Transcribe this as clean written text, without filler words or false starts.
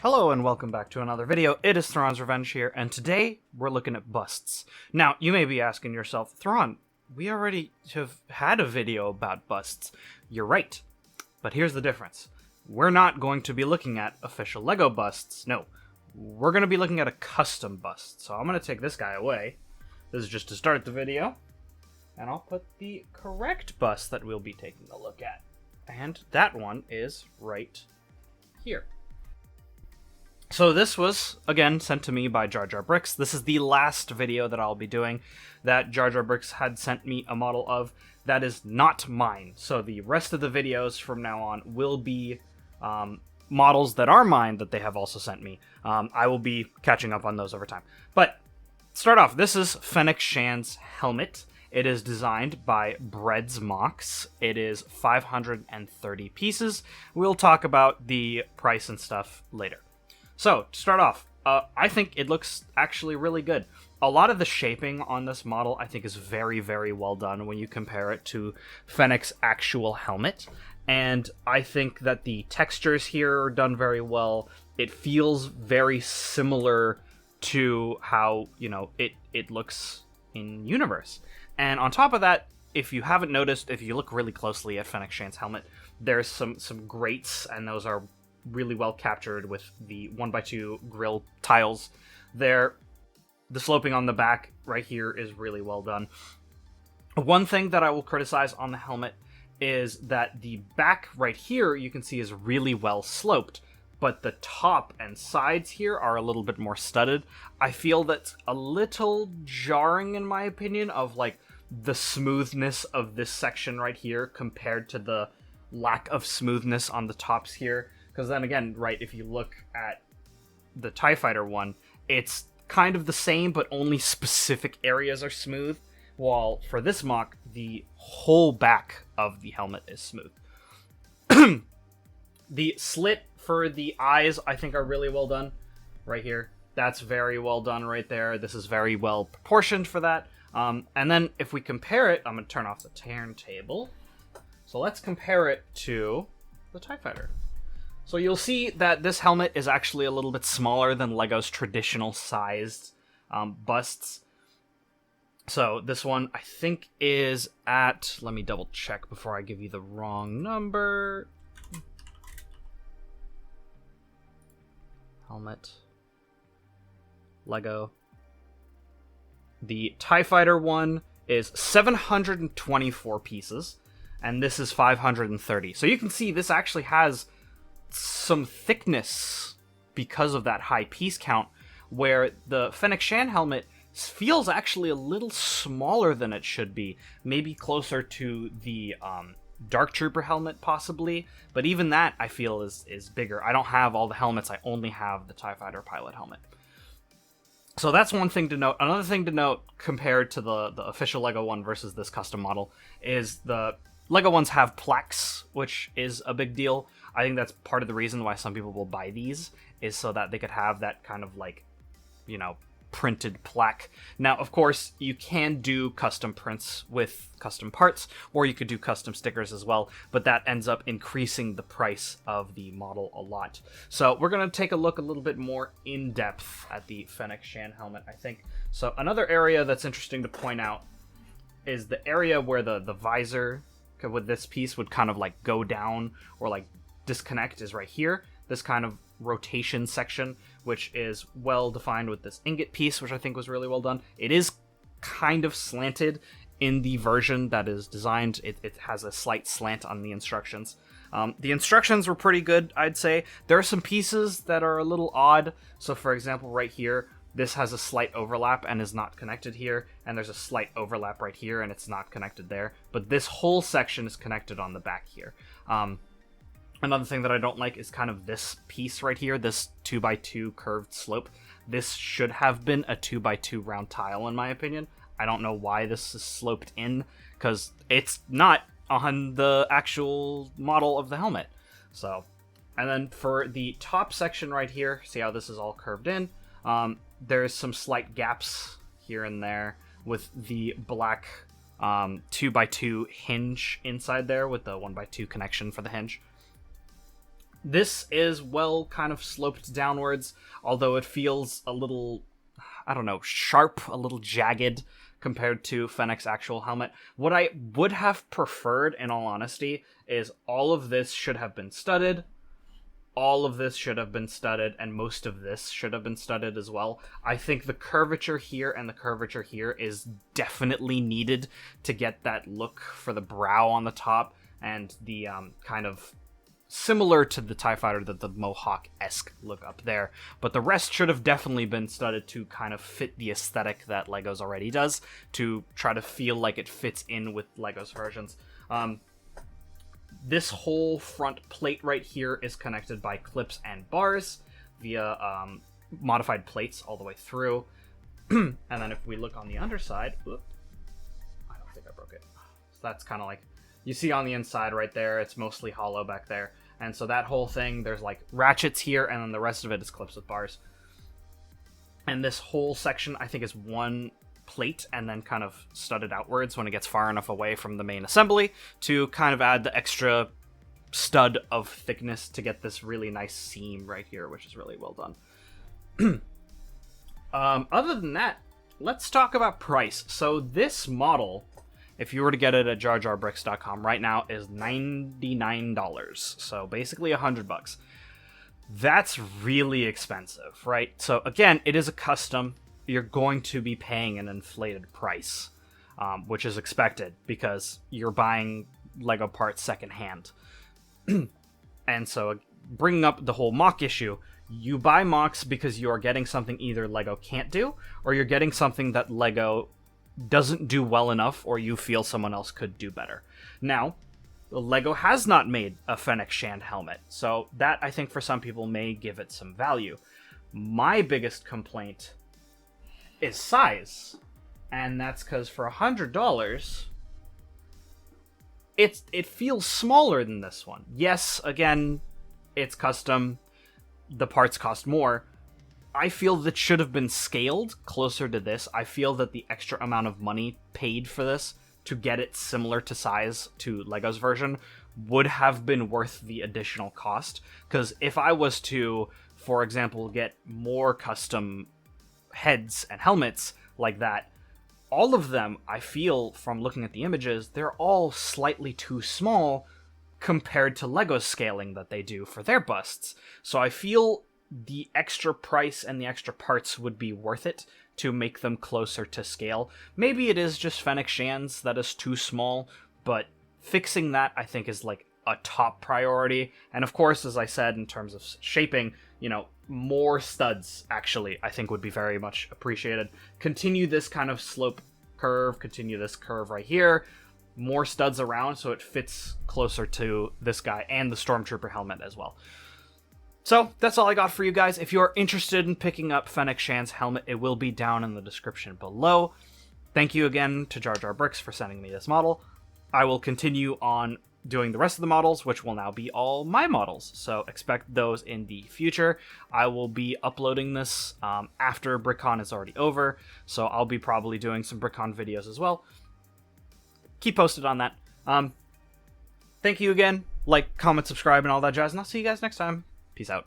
Hello and welcome back to another video. It is Thrawn's Revenge here, and today we're looking at busts. Now, you may be asking yourself, Thrawn, we already have had a video about busts. You're right, but here's the difference. We're not going to be looking at official LEGO busts, no. We're going to be looking at a custom bust. So I'm going to take this guy away. This is just to start the video, and I'll put the correct bust that we'll be taking a look at. And that one is right here. So this was, again, sent to me by Jar Jar Bricks. This is the last video that I'll be doing that Jar Jar Bricks had sent me a model of that is not mine. So the rest of the videos from now on will be models that are mine that they have also sent me. I will be catching up on those over time. But start off, this is Fennec Shan's helmet. It is designed by Bread's Mocs. It is 530 pieces. We'll talk about the price and stuff later. So, to start off, I think it looks actually really good. A lot of the shaping on this model I think is very, very well done when you compare it to Fennec's actual helmet. And I think that the textures here are done very well. It feels very similar to how, it looks in universe. And on top of that, if you haven't noticed, if you look really closely at Fennec Shan's helmet, there's some grates, and those are really well captured with the 1x2 grill tiles there. The sloping on the back right here is really well done. One thing that I will criticize on the helmet is that the back right here you can see is really well sloped, but the top and sides here are a little bit more studded. I feel that's a little jarring in my opinion of like the smoothness of this section right here compared to the lack of smoothness on the tops here. Because then again, right, if you look at the TIE Fighter one, it's kind of the same, but only specific areas are smooth. While for this mock, the whole back of the helmet is smooth. The slit for the eyes, I think, are really well done. Right here. That's very well done right there. This is very well proportioned for that. And then if we compare it, I'm going to turn off the turntable. So let's compare it to the TIE Fighter. So you'll see that this helmet is actually a little bit smaller than LEGO's traditional sized busts. So this one, I think, is at... Let me double check before I give you the wrong number. Helmet. LEGO. The TIE Fighter one is 724 pieces, and this is 530. So you can see this actually has some thickness because of that high piece count, where the Fennec Shan helmet feels actually a little smaller than it should be, maybe closer to the Dark Trooper helmet possibly, but even that I feel is bigger. I don't have all the helmets, I only have the TIE Fighter pilot helmet. So that's one thing to note. Another thing to note compared to the official LEGO one versus this custom model is the LEGO ones have plaques, which is a big deal. I think that's part of the reason why some people will buy these, is so that they could have that kind of like, printed plaque. Now, of course, you can do custom prints with custom parts, or you could do custom stickers as well, but that ends up increasing the price of the model a lot. So we're going to take a look a little bit more in depth at the Fennec Shan helmet, I think. So another area that's interesting to point out is the area where the visor with this piece would kind of like go down or like disconnect is right here. This kind of rotation section, which is well defined with this ingot piece, which I think was really well done. It is kind of slanted in the version that is designed. It has a slight slant on the instructions. The instructions were pretty good, I'd say. There are some pieces that are a little odd. So for example, right here, this has a slight overlap and is not connected here, and there's a slight overlap right here and it's not connected there. But this whole section is connected on the back here. Another thing that I don't like is kind of this piece right here, this 2x2 curved slope. This should have been a 2x2 round tile in my opinion. I don't know why this is sloped in, because it's not on the actual model of the helmet. So, and then for the top section right here, see how this is all curved in? There's some slight gaps here and there with the black 2x2 hinge inside there with the 1x2 connection for the hinge. This is, well, kind of sloped downwards, although it feels a little, I don't know, sharp, a little jagged compared to Fennec's actual helmet. What I would have preferred, in all honesty, is all of this should have been studded, all of this should have been studded, and most of this should have been studded as well. I think the curvature here and the curvature here is definitely needed to get that look for the brow on the top, and the kind of similar to the TIE Fighter, the Mohawk-esque look up there. But the rest should have definitely been studded to kind of fit the aesthetic that LEGO's already does, to try to feel like it fits in with LEGO's versions. This whole front plate right here is connected by clips and bars via modified plates all the way through. And then if we look on the underside, I don't think I broke it. So that's kind of like, you see on the inside right there, it's mostly hollow back there. And so that whole thing, there's like ratchets here, and then the rest of it is clips with bars. And this whole section, I think, is one plate and then kind of studded outwards when it gets far enough away from the main assembly to kind of add the extra stud of thickness to get this really nice seam right here, which is really well done. Other than that, let's talk about price. So this model, if you were to get it at jarjarbricks.com right now, is $99. So basically $100. That's really expensive, right? So again, it is a custom. You're going to be paying an inflated price, which is expected because you're buying LEGO parts secondhand. And so bringing up the whole Moc issue, you buy Mocs because you are getting something either LEGO can't do, or you're getting something that LEGO doesn't do well enough, or you feel someone else could do better. Now, LEGO has not made a Fennec Shan helmet, so that, I think, for some people may give it some value. My biggest complaint is size, and that's because for $100, it feels smaller than this one. Yes, again, it's custom, the parts cost more. I feel that should have been scaled closer to this. I feel that the extra amount of money paid for this to get it similar to size to LEGO's version would have been worth the additional cost. Because if I was to, for example, get more custom heads and helmets like that, all of them, I feel from looking at the images, they're all slightly too small compared to LEGO's scaling that they do for their busts. So I feel the extra price and the extra parts would be worth it to make them closer to scale. Maybe it is just Fennec Shan's that is too small, but fixing that, I think, is like a top priority. And of course, as I said, in terms of shaping, you know, more studs, actually, I think would be very much appreciated. Continue this kind of slope curve, continue this curve right here, more studs around so it fits closer to this guy and the Stormtrooper helmet as well. So, that's all I got for you guys. If you are interested in picking up Fennec Shan's helmet, it will be down in the description below. Thank you again to Jar Jar Bricks for sending me this model. I will continue on doing the rest of the models, which will now be all my models, so expect those in the future. I will be uploading this after BrickCon is already over, so I'll be probably doing some BrickCon videos as well. Keep posted on that. Thank you again. Like, comment, subscribe, and all that jazz, and I'll see you guys next time. Peace out.